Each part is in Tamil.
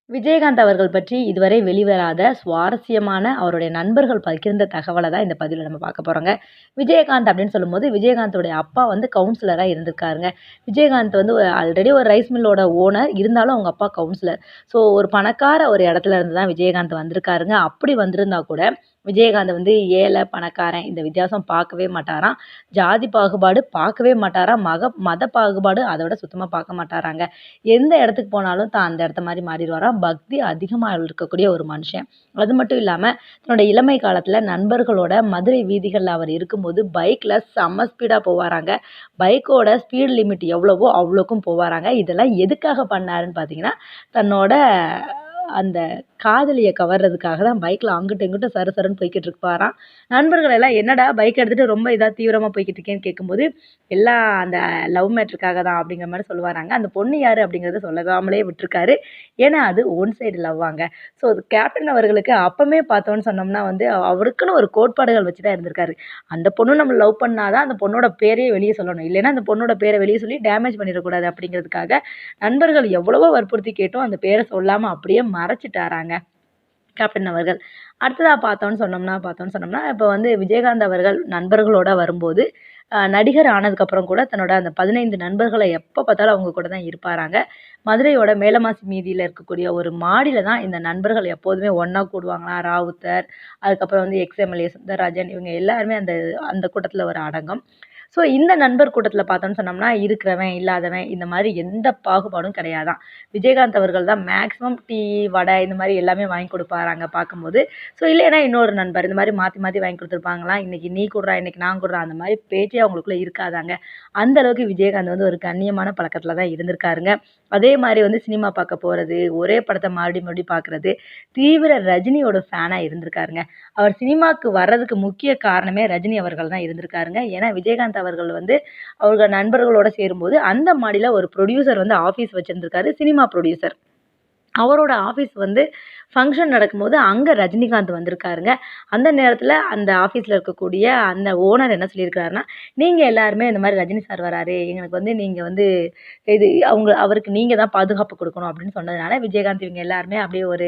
விஜயகாந்த் அவர்கள் பற்றி இதுவரை வெளிவராத சுவாரஸ்யமான அவருடைய நண்பர்கள் பகிர்ந்த தகவல தான் இந்த பதிவுல நம்ம பார்க்க போறோங்க. விஜயகாந்த் அப்படின்னு சொல்லும்போது, விஜயகாந்தோடைய அப்பா வந்து கவுன்சிலரா இருந்திருக்காருங்க. விஜயகாந்த் வந்து ஆல்ரெடி ஒரு ரைஸ் மில்லோட ஓனர். இருந்தாலும் அவங்க அப்பா கவுன்சிலர். ஸோ ஒரு பணக்கார ஒரு இடத்துல இருந்து தான் விஜயகாந்த் வந்திருக்காருங்க. அப்படி வந்திருந்தா கூட, விஜயகாந்த் வந்து ஏழை, பணக்காரன் இந்த வித்தியாசம் பார்க்கவே மாட்டாராம். ஜாதி பாகுபாடு பார்க்கவே மாட்டாராம். மத பாகுபாடு அத விட சுத்தமா பார்க்க மாட்டாராங்க. எந்த இடத்துக்கு போனாலும் தான் அந்த இடத்த மாரி மாறிருவாராம். பக்தி அதிகமா இருக்கக்கூடிய ஒரு மனுஷன். அது மட்டும் இல்லாம, தன்னுடைய இளமை காலத்துல நண்பர்களோட மதுரை வீதிகள்ல அவர் இருக்கும்போது, பைக்ல செம்ம ஸ்பீடா போவாராங்க. பைக்கோட ஸ்பீட் லிமிட் எவ்வளவோ அவ்வளோக்கும் போவாராங்க. இதெல்லாம் எதுக்காக பண்ணாருன்னு பார்த்தீங்கன்னா, தன்னோட அந்த காதலிய கவர்றதுக்காக தான் பைக்ல அங்கிட்டும், இங்கிட்டும் சர சரன்னு போய்க்கிட்டு இருப்பாராம். நண்பர்கள் எல்லாம் என்னடா பைக் எடுத்துட்டு ரொம்ப தீவிரமா போய்க்கிட்டு இருக்கேன்னு கேட்கும்போது, எல்லாம் அந்த லவ் மேட்டருக்காக தான் அப்படிங்கிற மாரி சொல்லுவாராங்க. அந்த பொண்ணு யாரு அப்படிங்கிறத சொல்லாமலே விட்டுருக்காரு. ஏன்னா அது ஒன் சைடு லவ்வாங்க. ஸோ அது கேப்டன் அவர்களுக்கு அப்பமே பார்த்தோம்ன்னு சொன்னோம்னா வந்து, அவருக்குன்னு ஒரு கோட்பாடுகள் வச்சு தான் இருந்திருக்காரு. அந்த பொண்ணு நம்மள லவ் பண்ணா தான் அந்த பொண்ணோட பேரையே வெளிய சொல்லணும். இல்லைன்னா அந்த பொண்ணோட பேர வெளிய சொல்லி டேமேஜ் பண்ணிறக்கூடாது அப்படிங்கிறதுக்காக, நண்பர்கள் எவ்வளவோ வற்புறுத்தி கேட்டும் அந்த பேர சொல்லாம அப்படியே மறைச்சுட்டாராங்க. கேப்டன் அவர்கள். அடுத்ததா பார்த்தோம்ன்னு சொன்னோம்னா, இப்போ வந்து விஜயகாந்த் அவர்கள் நண்பர்களோட வரும்போது, நடிகர் ஆனதுக்கப்புறம் கூட தன்னோட அந்த 15 நண்பர்கள எப்ப பார்த்தாலும் அவங்க கூட தான் இருப்பாராங்க. மதுரையோட மேலமாசி வீதியில இருக்கக்கூடிய ஒரு மாடியில தான் இந்த நண்பர்கள் எப்போதுமே ஒண்ணா கூடுவாங்களாம். ராவுத்தர், அதுக்கப்புறம் வந்து எக்ஸ் எம்எல்ஏ சுந்தரராஜன் இவங்க எல்லாருமே அந்த அந்த கூட்டத்தில ஒரு அடங்கம். ஸோ இந்த நண்பர் கூட்டத்தில பார்த்தோம்ன்னு சொன்னோம்னா, இருக்கிறவன், இல்லாதவன் இந்த மாரி எந்த பாகுபாடும் கிடையாதாம். விஜயகாந்த் அவர்கள் தான் மேக்ஸிமம் டீ, வடை இந்த மாரி எல்லாமே வாங்கி குடுப்பாராங்க பார்க்கும்போது. ஸோ இல்லைன்னா இன்னொரு நண்பர் இந்த மாரி மாத்தி மாத்தி வாங்கி குடுத்துருப்பாங்களாம். இன்னைக்கு நீ குட்றா, இன்னைக்கு நான் குட்றேன் அந்த மாரி பேச்சே அவங்களுக்குள்ள இருக்காதாங்க. அந்த அளவுக்கு விஜயகாந்த் வந்து ஒரு கண்ணியமான பழக்கத்தில தான் இருந்திருக்காருங்க. அதே மாரி வந்து சினிமா பார்க்க போறது, ஒரே படத்த மறுபடியும் பார்க்குறது, தீவிர ரஜினியோட ஃபேனா இருந்திருக்காருங்க. அவர் சினிமாக்கு வர்றதுக்கு முக்கிய காரணமே ரஜினி அவர்கள் தான் இருந்திருக்காருங்க. ஏன்னா விஜயகாந்த் அவர்கள் வந்து அவர்கள் நண்பர்களோட சேரும்போது, அந்த மாடியில ஒரு புரொடியூசர் வந்து ஆஃபீஸ் வச்சிருந்திருக்காரு. Cinema producer. அவரோட ஆஃபீஸ் வந்து ஃபங்ஷன் நடக்கும்போது, அங்க ரஜினிகாந்த் வந்திருக்காருங்க. அந்த நேரத்தில அந்த ஆஃபீஸ்ல இருக்கக்கூடிய அந்த ஓனர் என்ன சொல்லியிருக்காருன்னா, "நீங்க எல்லாருமே இந்த மாரி ரஜினி சார் வராரு. எங்களுக்கு வந்து நீங்க வந்து அவருக்கு நீங்க தான் பாதுகாப்பு குடுக்கணும்." அப்படின்னு சொன்னதுனால, விஜயகாந்த் இவங்க எல்லாருமே அப்படியே ஒரு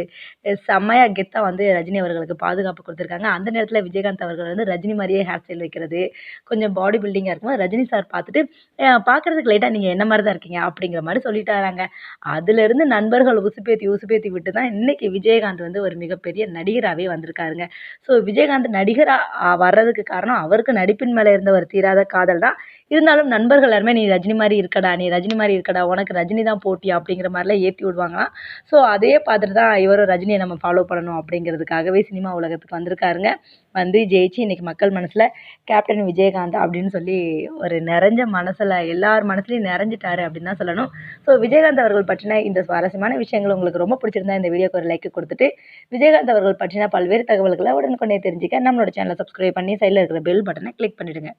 செம்மையா கெத்தா வந்து ரஜினி அவர்களுக்கு பாதுகாப்பு குடுத்துருக்காங்க. அந்த நேரத்தில விஜயகாந்த் அவர்கள் வந்து ரஜினி மாரியே ஹேர் ஸ்டைல் வைக்கிறது, கொஞ்சம் பாடி பில்டிங்கா இருக்கும்போது, ரஜினி சார் பார்த்துட்டு, பார்க்கறதுக்கு லைட்டா நீங்க என்ன மாரி தான் இருக்கீங்க." அப்படிங்கிற மாரி சொல்லிட்டாராங்க. அதிலிருந்து நண்பர்கள் உசுப்பேத்தி, உசுப்பேத்தி விட்டு தான் இன்னைக்கு விஜயகாந்த் வந்து ஒரு மிகப்பெரிய நடிகராவே வந்திருக்காருங்க. ஸோ விஜயகாந்த் நடிகரா வர்றதுக்கு காரணம் அவருக்கு நடிப்பின் மேல இருந்த ஒரு தீராத காதல் தான். இருந்தாலும் நண்பர்கள் எல்லாருமே, "நீ ரஜினி மாரி இருக்கடா, நீ ரஜினி மாரி இருக்கடா, உனக்கு ரஜினி தான் போட்டி." அப்படிங்கிற மாரிலாம் ஏத்தி விடுவாங்களாம். ஸோ அதையே பார்த்துட்டு தான் இவரும் ரஜினிய நம்ம ஃபாலோ பண்ணணும் அப்படிங்கிறதுக்காகவே சினிமா உலகத்துக்கு வந்திருக்காருங்க. வந்து ஜெயிச்சு இன்னைக்கு மக்கள் மனசுல கேப்டன் விஜயகாந்த் அப்படின்னு சொல்லி ஒரு நிறைஞ்ச மனசுல எல்லார் மனசுலயும் நிறைஞ்சிட்டாரு அப்படின்னு தான் சொல்லணும். ஸோ விஜயகாந்த் அவர்கள் பற்றின இந்த சுவாரஸ்யமான விஷயங்கள் உங்களுக்கு ரொம்ப பிடிச்சிருந்தா இந்த வீடியோக்கு ஒரு லைக் குடுத்துட்டு, விஜயகாந்த் அவர்கள் பற்றின பல்வேறு தகவல்கள உடனுக்குடனே தெரிஞ்சுக்க நம்மளோட சேனல சப்ஸ்கிரைப் பண்ணி சைட்ல இருக்கிற பெல் பட்டன கிளிக் பண்ணிடுங்க.